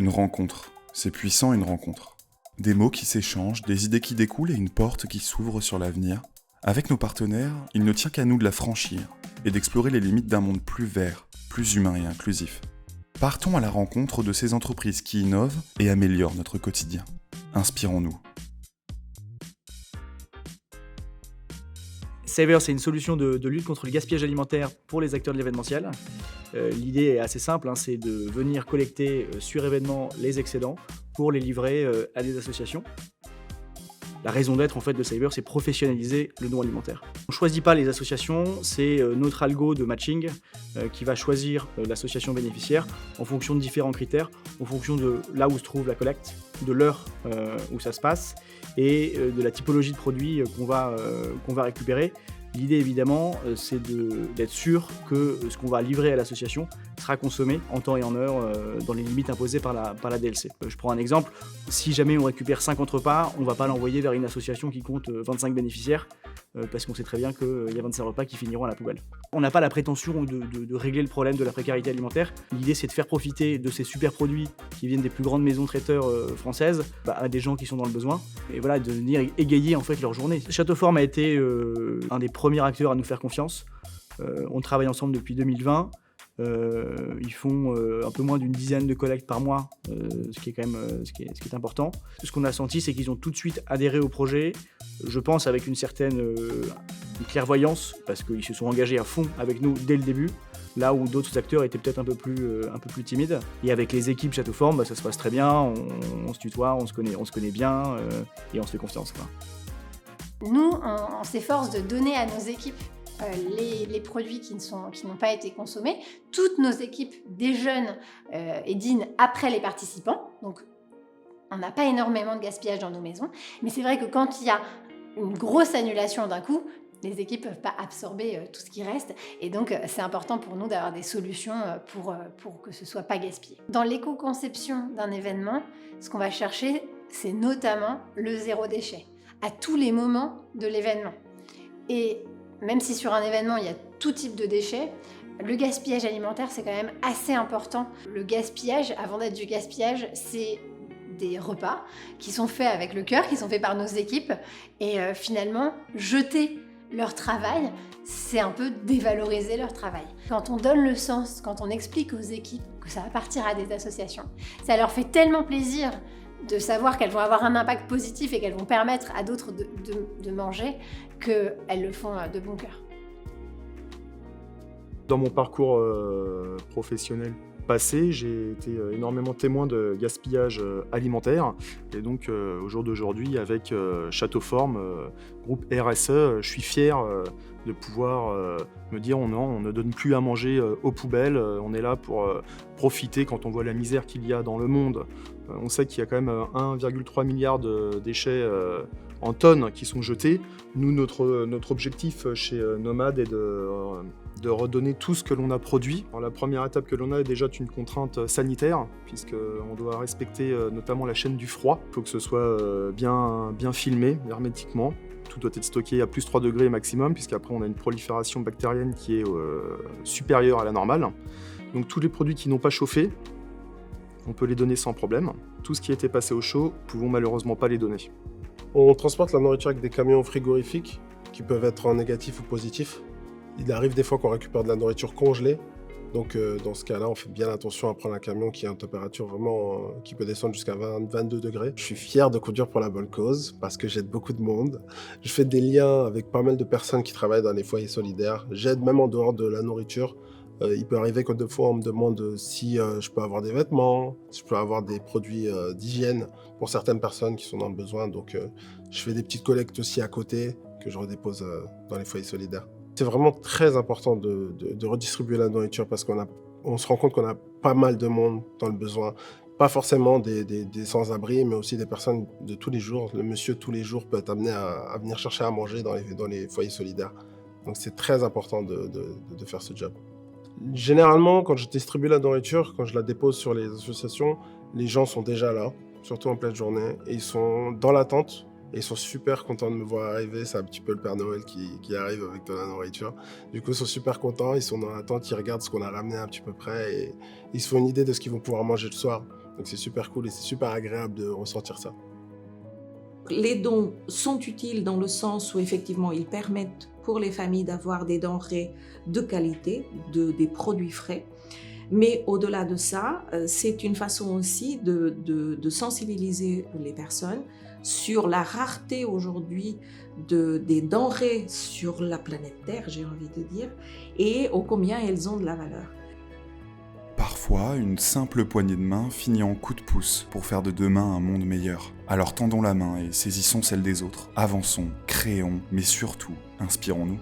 Une rencontre. C'est puissant, une rencontre. Des mots qui s'échangent, des idées qui découlent et une porte qui s'ouvre sur l'avenir. Avec nos partenaires, il ne tient qu'à nous de la franchir et d'explorer les limites d'un monde plus vert, plus humain et inclusif. Partons à la rencontre de ces entreprises qui innovent et améliorent notre quotidien. Inspirons-nous. Savr, c'est une solution de lutte contre le gaspillage alimentaire pour les acteurs de l'événementiel. L'idée est assez simple, c'est de venir collecter sur événement les excédents pour les livrer à des associations. La raison d'être en fait de Savr, c'est professionnaliser le don alimentaire. On ne choisit pas les associations, c'est notre algo de matching qui va choisir l'association bénéficiaire en fonction de différents critères, en fonction de là où se trouve la collecte, de l'heure où ça se passe et de la typologie de produits qu'on va récupérer. L'idée évidemment, c'est d'être sûr que ce qu'on va livrer à l'association sera consommé en temps et en heure dans les limites imposées par la DLC. Je prends un exemple, si jamais on récupère 50 repas, on ne va pas l'envoyer vers une association qui compte 25 bénéficiaires parce qu'on sait très bien qu'il y a 25 repas qui finiront à la poubelle. On n'a pas la prétention de régler le problème de la précarité alimentaire. L'idée c'est de faire profiter de ces super produits qui viennent des plus grandes maisons traiteurs françaises à des gens qui sont dans le besoin et voilà, de venir égayer en fait leur journée. Château Forme a été un des premiers acteurs à nous faire confiance. On travaille ensemble depuis 2020. Ils font un peu moins d'une dizaine de collectes par mois, ce qui est quand même ce qui est important. Ce qu'on a senti, c'est qu'ils ont tout de suite adhéré au projet, je pense avec une certaine une clairvoyance, parce qu'ils se sont engagés à fond avec nous dès le début, là où d'autres acteurs étaient peut-être un peu plus timides. Et avec les équipes Château Forme, ça se passe très bien, on se tutoie, on se connaît bien et on se fait confiance, quoi. Nous, on s'efforce de donner à nos équipes les produits qui n'ont pas été consommés. Toutes nos équipes déjeunent et dînent après les participants. Donc, on n'a pas énormément de gaspillage dans nos maisons. Mais c'est vrai que quand il y a une grosse annulation d'un coup, les équipes ne peuvent pas absorber tout ce qui reste. Et donc, c'est important pour nous d'avoir des solutions pour que ce ne soit pas gaspillé. Dans l'éco-conception d'un événement, ce qu'on va chercher, c'est notamment le zéro déchet à tous les moments de l'événement. Et même si sur un événement, il y a tout type de déchets, le gaspillage alimentaire, c'est quand même assez important. Le gaspillage, avant d'être du gaspillage, c'est des repas qui sont faits avec le cœur, qui sont faits par nos équipes. Et finalement, jeter leur travail, c'est un peu dévaloriser leur travail. Quand on donne le sens, quand on explique aux équipes que ça va partir à des associations, ça leur fait tellement plaisir de savoir qu'elles vont avoir un impact positif et qu'elles vont permettre à d'autres de manger, qu'elles le font de bon cœur. Dans mon parcours professionnel passé, j'ai été énormément témoin de gaspillage alimentaire. Et donc, au jour d'aujourd'hui, avec Château Forme, groupe RSE, je suis fier de pouvoir me dire non, on ne donne plus à manger aux poubelles. On est là pour profiter quand on voit la misère qu'il y a dans le monde. On sait qu'il y a quand même 1,3 milliard de déchets en tonnes qui sont jetés. Nous, notre objectif chez Nomade est de redonner tout ce que l'on a produit. Alors, la première étape que l'on a est déjà une contrainte sanitaire, puisqu'on doit respecter notamment la chaîne du froid. Il faut que ce soit bien filmé hermétiquement. Tout doit être stocké à plus 3 degrés maximum, puisqu'après on a une prolifération bactérienne qui est supérieure à la normale. Donc tous les produits qui n'ont pas chauffé, on peut les donner sans problème. Tout ce qui a été passé au chaud, nous pouvons malheureusement pas les donner. On transporte la nourriture avec des camions frigorifiques qui peuvent être en négatif ou positif. Il arrive des fois qu'on récupère de la nourriture congelée. Donc dans ce cas-là, on fait bien attention à prendre un camion qui a une température vraiment qui peut descendre jusqu'à 22 degrés. Je suis fier de conduire pour la bonne cause parce que j'aide beaucoup de monde. Je fais des liens avec pas mal de personnes qui travaillent dans les foyers solidaires. J'aide même en dehors de la nourriture. Il peut arriver que des fois on me demande si je peux avoir des vêtements, si je peux avoir des produits d'hygiène pour certaines personnes qui sont dans le besoin. Donc je fais des petites collectes aussi à côté que je redépose dans les foyers solidaires. C'est vraiment très important de redistribuer la nourriture parce qu'on se rend compte qu'on a pas mal de monde dans le besoin. Pas forcément des sans-abri, mais aussi des personnes de tous les jours. Le monsieur, tous les jours, peut être amené à venir chercher à manger dans les foyers solidaires. Donc c'est très important de faire ce job. Généralement, quand je distribue la nourriture, quand je la dépose sur les associations, les gens sont déjà là, surtout en pleine journée, et ils sont dans l'attente. Et ils sont super contents de me voir arriver. C'est un petit peu le Père Noël qui arrive avec de la nourriture. Du coup, ils sont super contents. Ils sont dans l'attente. Ils regardent ce qu'on a ramené un petit peu près. Et ils se font une idée de ce qu'ils vont pouvoir manger le soir. Donc c'est super cool et c'est super agréable de ressentir ça. Les dons sont utiles dans le sens où effectivement ils permettent pour les familles d'avoir des denrées de qualité, des produits frais. Mais au-delà de ça, c'est une façon aussi de sensibiliser les personnes sur la rareté aujourd'hui des denrées sur la planète Terre, j'ai envie de dire, et ô combien elles ont de la valeur. Parfois, une simple poignée de main finit en coup de pouce pour faire de demain un monde meilleur. Alors tendons la main et saisissons celle des autres. Avançons, créons, mais surtout, inspirons-nous.